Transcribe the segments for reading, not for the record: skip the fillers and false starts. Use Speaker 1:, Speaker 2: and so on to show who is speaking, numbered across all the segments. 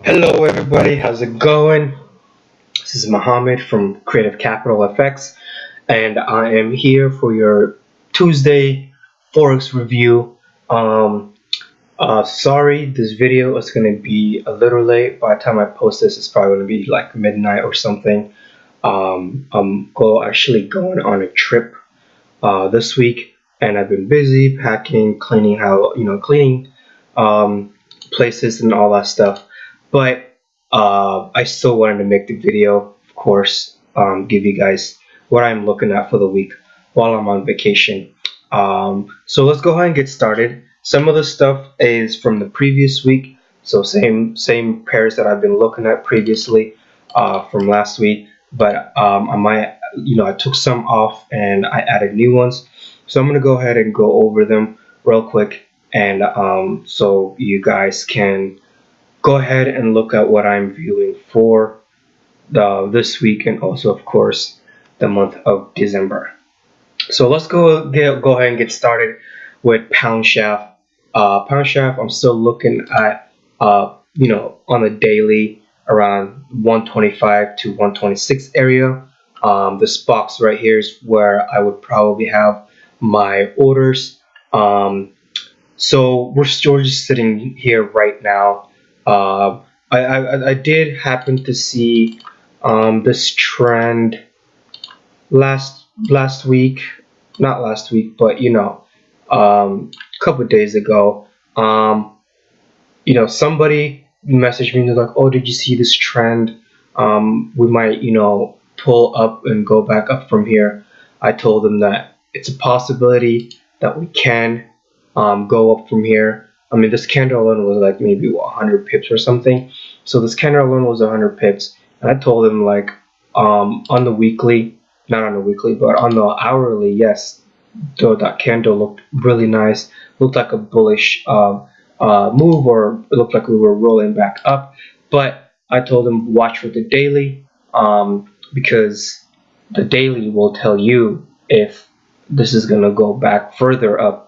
Speaker 1: Hello everybody, how's it going? This is Mohammed from Creative Capital FX, and I am here for your Tuesday forex review. Sorry, this video is gonna be a little late. By the time I post this, it's probably gonna be like midnight or something. Actually going on a trip this week, and I've been busy packing, cleaning places and all that stuff. But I still wanted to make the video, of course, give you guys what I'm looking at for the week while I'm on vacation. So let's go ahead and get started. Some of the stuff is from the previous week, so same pairs that I've been looking at previously from last week. But I took some off and I added new ones. So I'm gonna go ahead and go over them real quick, and so you guys can go ahead and look at what I'm viewing for this week, and also of course the month of December. So let's go ahead and get started with pound shaft. Pound shaft, I'm still looking at on the daily around 125 to 126 area. This box right here is where I would probably have my orders. So we're still just sitting here right now. I did happen to see this trend last week, not last week, but a couple of days ago. Somebody messaged me and they're like, "Oh, did you see this trend? We might, pull up and go back up from here." I told them that it's a possibility that we can go up from here. I mean, this candle alone was like maybe 100 pips or something. So this candle alone was 100 pips, and I told them like on the weekly, not on the weekly, but on the hourly, yes, though that candle looked really nice, looked like a bullish move, or it looked like we were rolling back up. But I told them watch for the daily, because the daily will tell you if this is gonna go back further up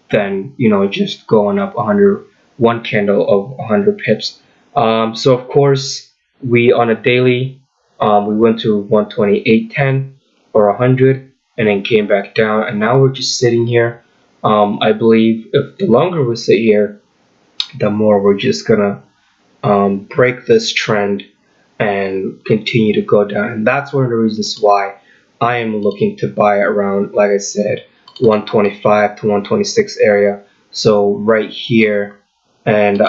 Speaker 1: than just going up 100, one candle of 100 pips. So of course we on a daily, we went to 128.10 or 100, and then came back down, and now we're just sitting here. I believe if the longer we sit here, the more we're just gonna break this trend and continue to go down. And that's one of the reasons why I am looking to buy around, like I said, 125 to 126 area. So right here, and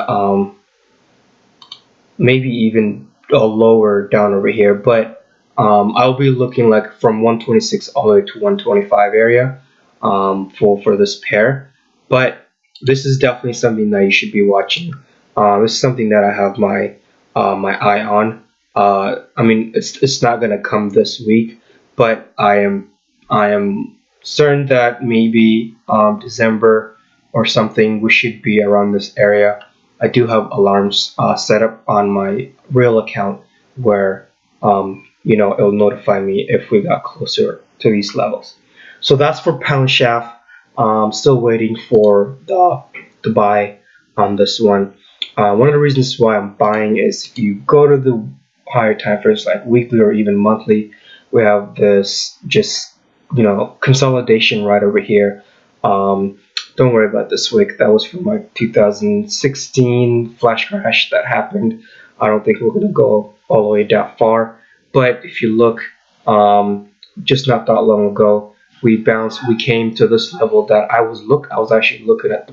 Speaker 1: maybe even lower down over here. But I'll be looking like from 126 all the way to 125 area for this pair. But this is definitely something that you should be watching. This is something that I have my eye on. I mean, it's not gonna come this week, but I am certain that maybe December or something we should be around this area. I do have alarms set up on my real account where it'll notify me if we got closer to these levels. So that's for pound shaft. Still waiting for the buy on this one. One of the reasons why I'm buying is if you go to the higher time frames like weekly or even monthly, we have this just consolidation right over here. Don't worry about this wick. That was from my 2016 flash crash that happened. I don't think we're gonna go all the way that far. But if you look, just not that long ago, we bounced. We came to this level that I was actually looking at,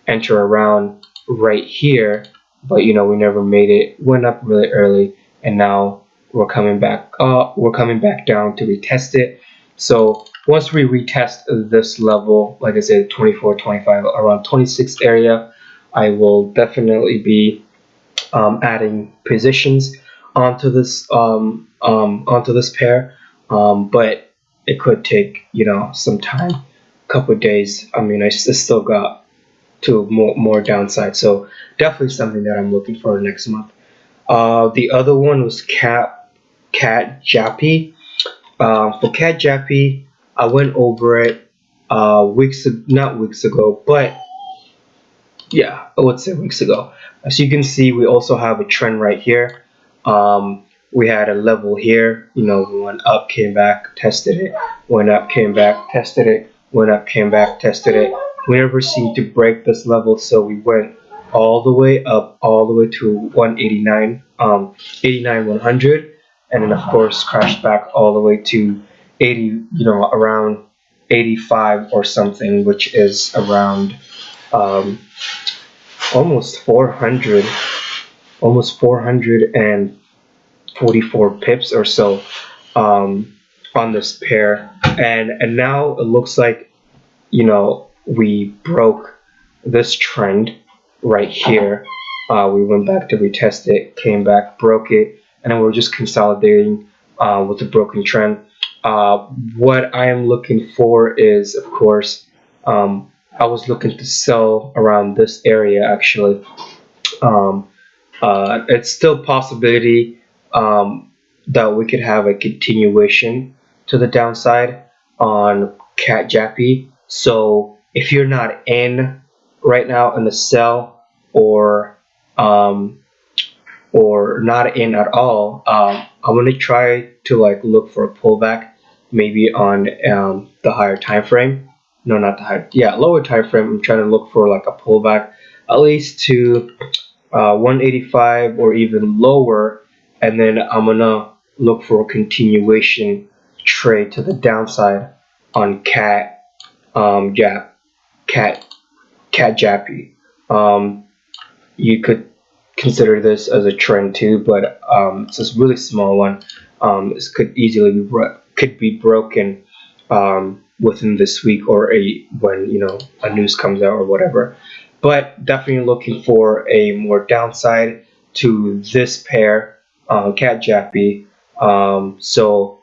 Speaker 1: enter around right here, but we never made it. Went up really early, and now we're coming back. We're coming back down to retest it. So once we retest this level, like I said, 24, 25, around 26 area, I will definitely be adding positions onto this pair. But it could take some time, couple of days. I mean, I still got to more downside, so definitely something that I'm looking for next month. The other one was Cat Jappy. For Cat Jappy, I went over it not weeks ago, but yeah, I would say weeks ago. As you can see, we also have a trend right here. Um, we had a level here, we went up, came back, tested it, went up, came back, tested it, went up, came back, tested it. We never seemed to break this level, so we went all the way up, all the way to 189, 89, 100, and then of course crashed back all the way to 80, around 85 or something, which is around um, almost 400, almost 444 pips or so on this pair, and now it looks like we broke this trend right here. We went back to retest it, came back, broke it, and then we're just consolidating with the broken trend. What I am looking for is, of course, I was looking to sell around this area actually. Um, it's still possibility that we could have a continuation to the downside on cat jappy. So if you're not in right now in the sell, or um, or not in at all, I'm gonna try to like look for a pullback, maybe on the higher time frame. No, not the higher, yeah, lower time frame. I'm trying to look for like a pullback at least to 185 or even lower, and then I'm gonna look for a continuation trade to the downside on Jap, cat cat Jappy. Um, you could consider this as a trend too, but it's a really small one. This could easily could be broken within this week, or when a news comes out or whatever. But definitely looking for a more downside to this pair, cat jappy. So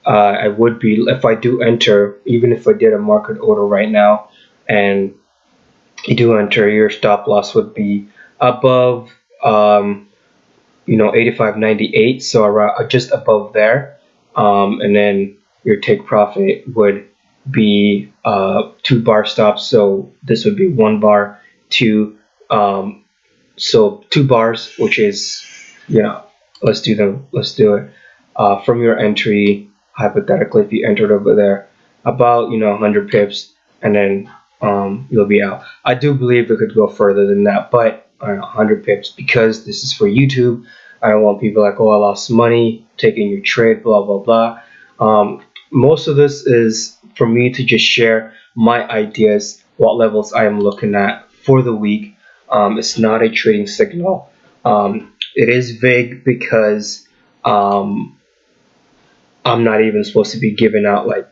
Speaker 1: I would be, if I do enter, even if I did a market order right now, and you do enter, your stop loss would be above 85.98, so around just above there, and then your take profit would be 2 bar stops. So this would be 1 bar, two, so 2 bars, which is, let's do it. From your entry, hypothetically, if you entered over there, about 100 pips, and then you'll be out. I do believe it could go further than that, but I don't know, 100 pips, because this is for YouTube. I don't want people like, oh, I lost money taking your trade, blah blah blah. Most of this is for me to just share my ideas, what levels I am looking at for the week. It's not a trading signal. It is vague because I'm not even supposed to be giving out, like,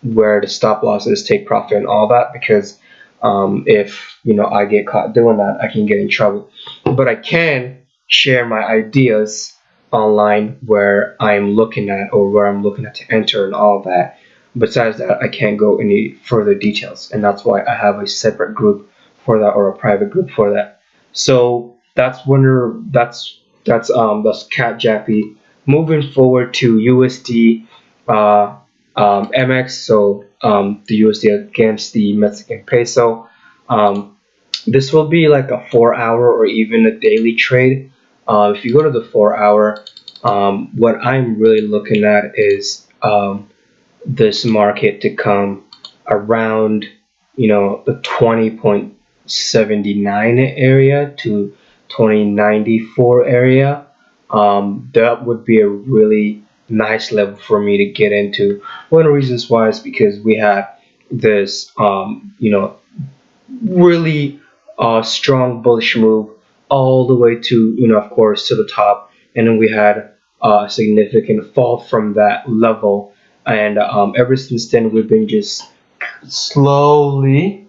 Speaker 1: where the stop loss is, take profit, and all that, because if I get caught doing that, I can get in trouble. But I can share my ideas online where I'm looking at, or where I'm looking at to enter and all that. Besides that, I can't go any further details, and that's why I have a separate group for that, or a private group for that. So that's Cat Jappy. Moving forward to USD MX, so the USD against the Mexican peso. Um, this will be like a 4 hour or even a daily trade. If you go to the 4 hour, what I'm really looking at is this market to come around, the 20.79 area to 2094 area. That would be a really nice level for me to get into. One of the reasons why is because we have this, really strong bullish move all the way to, of course, to the top, and then we had a significant fall from that level, and ever since then we've been just slowly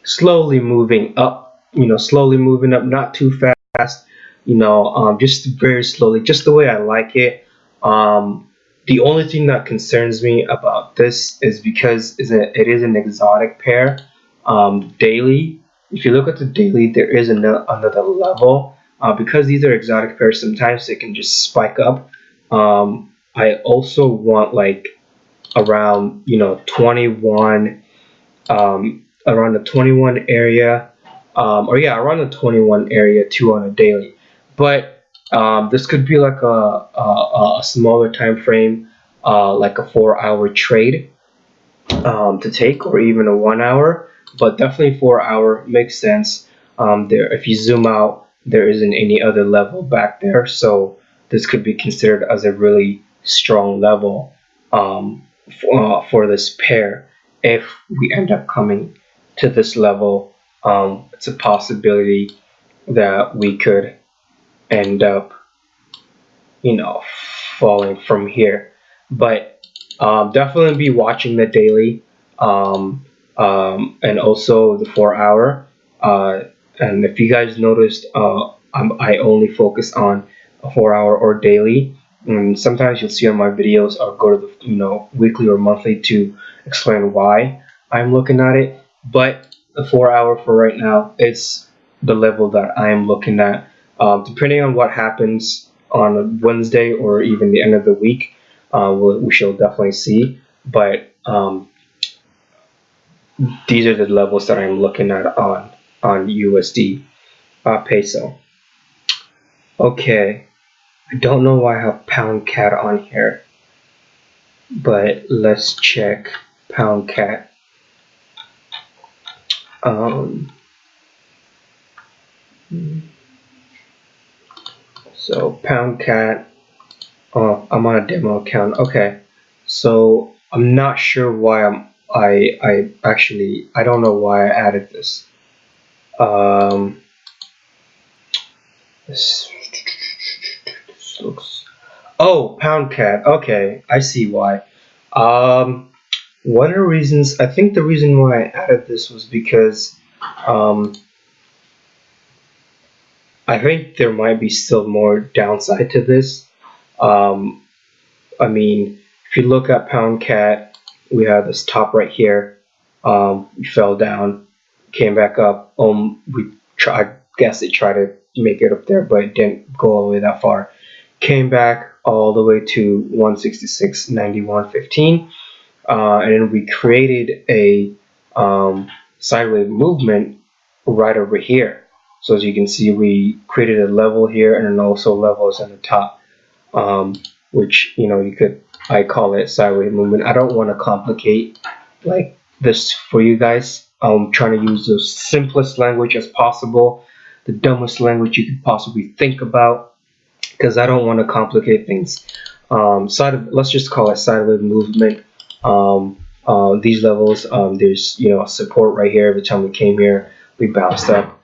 Speaker 1: moving up, slowly moving up, not too fast, just very slowly, just the way I like it. The only thing that concerns me about this is because it is an exotic pair. Daily, if you look at the daily, there is another level. Because these are exotic pairs, sometimes they can just spike up. I also want like around 21, around the 21 area, or yeah, around the 21 area too on a daily. But this could be like a smaller time frame, like a 4 hour trade to take, or even a 1 hour. But definitely 4 hour makes sense. There, if you zoom out, there isn't any other level back there, so this could be considered as a really strong level for this pair. If we end up coming to this level, it's a possibility that we could end up, you know, falling from here. But definitely be watching the daily, and also the 4 hour. And if you guys noticed, I only focus on a 4 hour or daily. And sometimes you'll see on my videos, I'll go to the weekly or monthly to explain why I'm looking at it. But the 4 hour for right now, it's the level that I'm looking at. Depending on what happens on Wednesday or even the end of the week, we shall definitely see. But these are the levels that I'm looking at on USD peso. Okay, I don't know why I have pound cat on here, but let's check pound cat. So pound cat. Oh, I'm on a demo account. Okay, so I'm not sure why I actually I don't know why I added this. This looks. Oh, pound cat. Okay, I see why. Um, one of the reasons I think the reason why I added this was because um, I think there might be still more downside to this. Um, I mean, if you look at pound cat, we have this top right here. We fell down, came back up. We tried. I guess it tried to make it up there, but it didn't go all the way that far. Came back all the way to 166.91.15, and then we created a sideways movement right over here. So as you can see, we created a level here and then also levels in the top, which you could, I call it sideways movement. I don't want to complicate like this for you guys. I'm trying to use the simplest language as possible, the dumbest language you could possibly think about, because I don't want to complicate things. Let's just call it sideways movement. These levels, there's support right here. Every time we came here, we bounced up,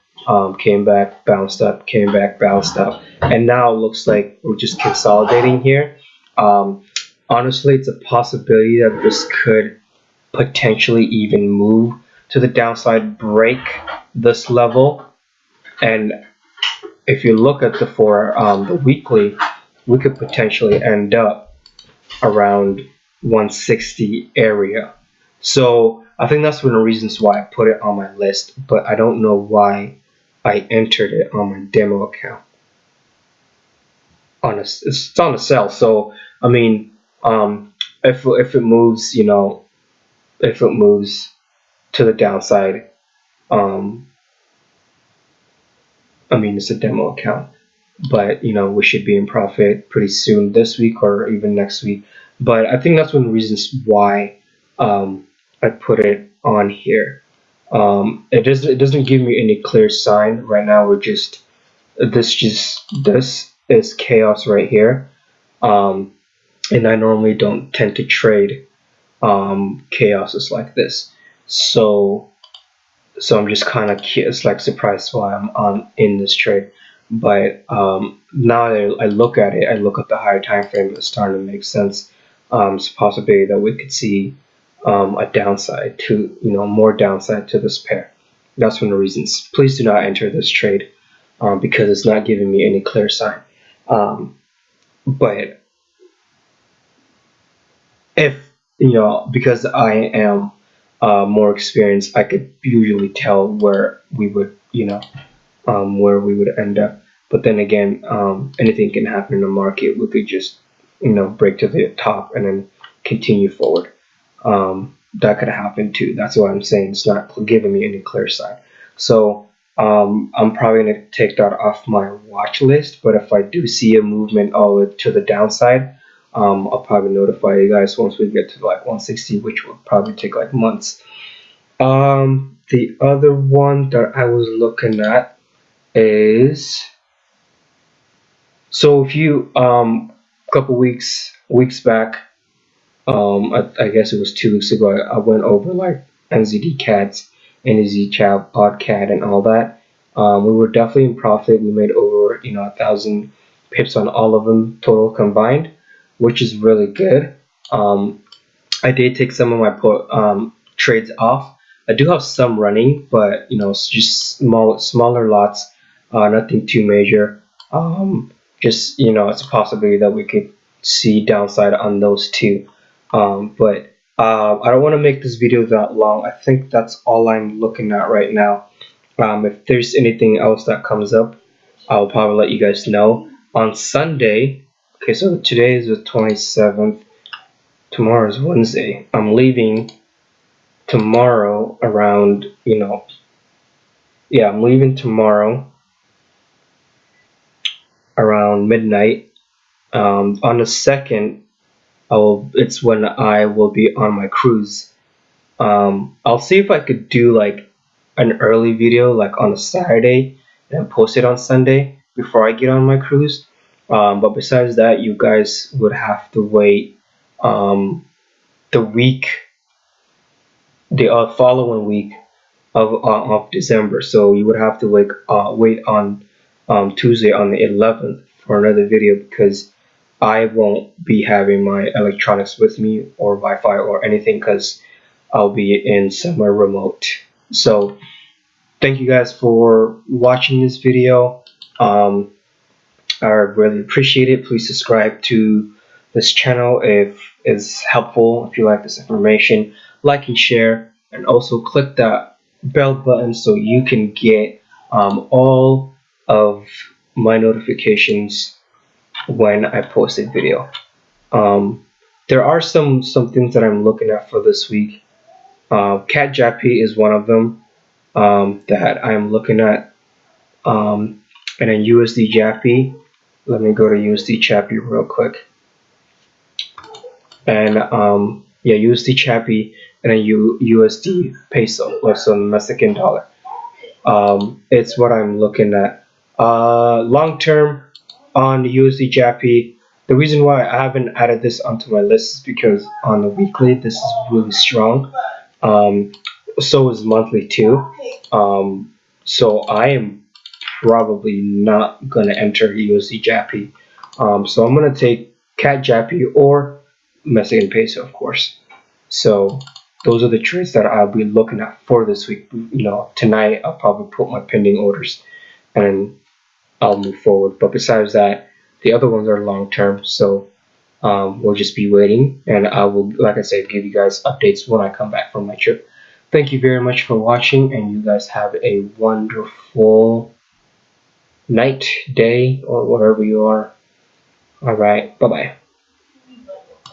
Speaker 1: came back, bounced up, came back, bounced up, and now it looks like we're just consolidating here. Honestly, it's a possibility that this could potentially even move to the downside, break this level, and if you look at the weekly, we could potentially end up around 160 area. So I think that's one of the reasons why I put it on my list, but I don't know why I entered it on my demo account. It's on a sell, so I mean, if it moves, if it moves to the downside, um, I mean, it's a demo account, but we should be in profit pretty soon this week or even next week. But I think that's one of the reasons why I put it on here. It doesn't give me any clear sign right now. This is chaos right here, and I normally don't tend to trade chaoses like this. So I'm just kind of it's like surprised why I'm on in this trade. But now that I look at it, I look at the higher time frame, it's starting to make sense. It's a possibility that we could see a downside to more downside to this pair. That's one of the reasons. Please do not enter this trade because it's not giving me any clear sign. But if because I am more experienced, I could usually tell where we would where we would end up. But then again, anything can happen in the market. We could just break to the top and then continue forward. that could happen too. That's what I'm saying. It's not giving me any clear sign. So I'm probably gonna take that off my watch list. But if I do see a movement all the way to the downside, I'll probably notify you guys once we get to like 160, which will probably take like months. The other one that I was looking at is, so if you couple weeks back, I guess it was 2 weeks ago, I went over like NZD cats, NZ chat, podcat, and all that. We were definitely in profit. We made over 1,000 pips on all of them total combined, which is really good. I did take some of my trades off. I do have some running, but it's just smaller lots, nothing too major. Just it's a possibility that we could see downside on those two. But I don't want to make this video that long. I think that's all I'm looking at right now. If there's anything else that comes up, I'll probably let you guys know on Sunday. Okay, so today is the 27th. Tomorrow is Wednesday. I'm leaving tomorrow around, I'm leaving tomorrow around midnight. On the 2nd, it's when I will be on my cruise. I'll see if I could do like an early video, like on a Saturday, and post it on Sunday before I get on my cruise. But besides that, you guys would have to wait the week, the following week of December. So you would have to wait on Tuesday on the 11th for another video, because I won't be having my electronics with me or Wi-Fi or anything, because I'll be in somewhere remote. So thank you guys for watching this video. I really appreciate it. Please subscribe to this channel if it's helpful. If you like this information, like and share, and also click that bell button so you can get all of my notifications when I post a video. There are some things that I'm looking at for this week. Cat Jappy is one of them that I'm looking at, and then USD Jappy. Let me go to USD Chappy real quick. And yeah, USD Chappy, and then USD Peso, or some Mexican dollar. It's what I'm looking at. Long term on the USD Jappy. The reason why I haven't added this onto my list is because on the weekly this is really strong. So is monthly too. So I am probably not gonna enter USD Jappy. So I'm gonna take Cat Jappy or Mexican Peso, of course. So those are the trades that I'll be looking at for this week. Tonight I'll probably put my pending orders and I'll move forward. But besides that, the other ones are long term. So we'll just be waiting, and I will, like I said, give you guys updates when I come back from my trip. Thank you very much for watching, and you guys have a wonderful night, day, or wherever you are. All right, bye bye.